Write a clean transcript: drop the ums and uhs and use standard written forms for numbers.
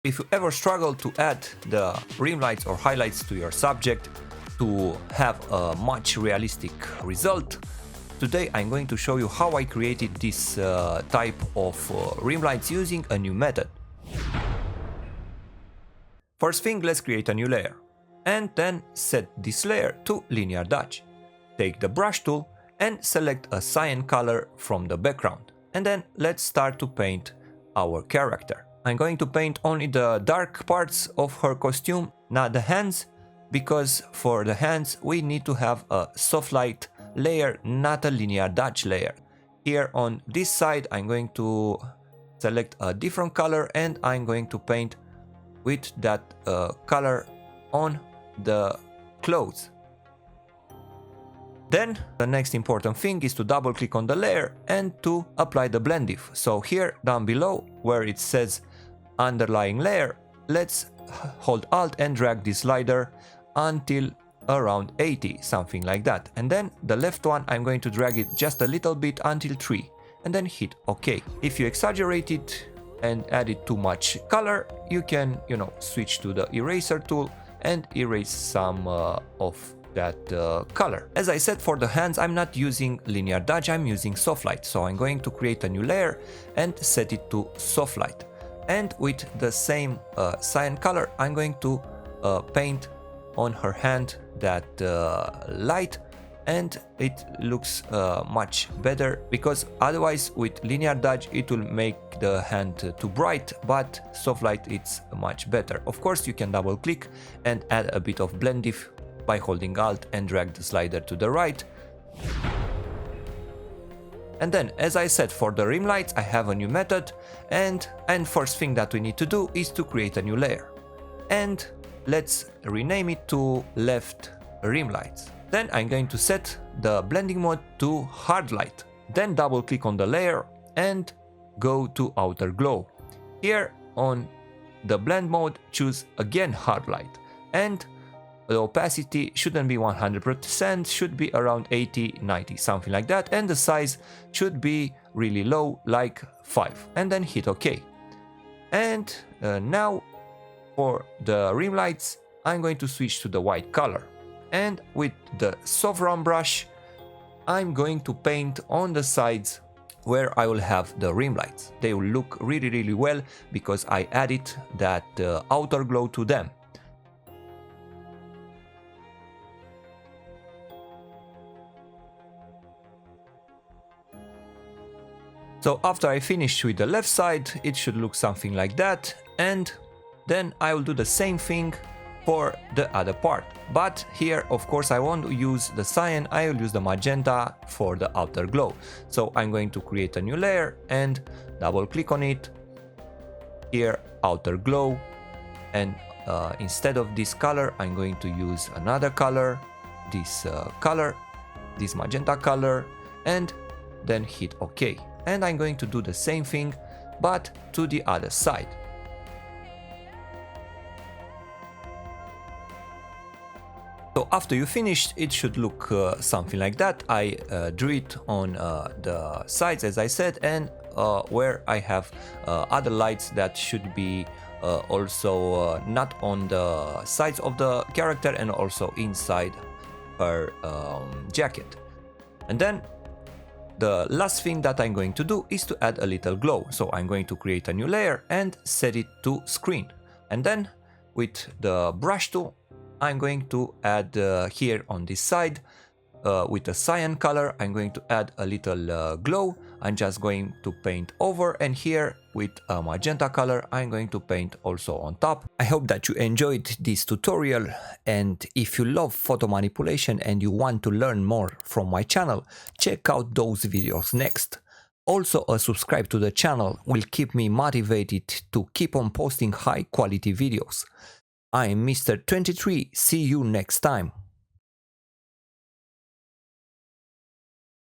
If you ever struggle to add the rim lights or highlights to your subject to have a much realistic result, today I'm going to show you how I created this type of rim lights using a new method. First thing, let's create a new layer and then set this layer to linear dodge. Take the brush tool and select a cyan color from the background, and then let's start to paint our character. I'm going to paint only the dark parts of her costume, not the hands, because for the hands we need to have a soft light layer, not a linear dodge layer. Here on this side I'm going to select a different color and I'm going to paint with that color on the clothes. Then the next important thing is to double click on the layer and to apply the blend diff. So here down below where it says underlying layer, let's hold Alt and drag this slider until around 80, something like that. And then the left one, I'm going to drag it just a little bit until 3 and then hit OK. If you exaggerate it and added too much color, you can, switch to the eraser tool and erase some of that color. As I said, for the hands I'm not using linear dodge, I'm using soft light. So I'm going to create a new layer and set it to soft light. And with the same cyan color, I'm going to paint on her hand that light, and it looks much better, because otherwise with linear dodge it will make the hand too bright, but soft light it's much better. Of course you can double click and add a bit of blend diff by holding Alt and drag the slider to the right. And then, as I said, for the rim lights I have a new method, and first thing that we need to do is to create a new layer. And let's rename it to left rim lights. Then I'm going to set the blending mode to hard light. Then double click on the layer and go to outer glow. Here on the blend mode, choose again hard light, and the opacity shouldn't be 100%, should be around 80, 90, something like that, and the size should be really low, like 5, and then hit OK. And now for the rim lights I'm going to switch to the white color, and with the soft round brush I'm going to paint on the sides where I will have the rim lights. They will look really well because I added that outer glow to them. So after I finish with the left side, it should look something like that, and then I will do the same thing for the other part. But here, of course, I won't use the cyan, I will use the magenta for the outer glow. So I'm going to create a new layer and double click on it. Here, outer glow, and instead of this color, I'm going to use another color, this color, this magenta color, and then hit OK. And I'm going to do the same thing, but to the other side. So after you finished, it should look something like that. I drew it on the sides, as I said, and where I have other lights that should be also not on the sides of the character and also inside her jacket. And then the last thing that I'm going to do is to add a little glow. So I'm going to create a new layer and set it to screen. And then with the brush tool, I'm going to add here on this side with a cyan color, I'm going to add a little glow. I'm just going to paint over, and here with a magenta color I'm going to paint also on top. I hope that you enjoyed this tutorial, and if you love photo manipulation and you want to learn more from my channel, check out those videos next. Also, a subscribe to the channel will keep me motivated to keep on posting high quality videos. I am Mr. 23, see you next time.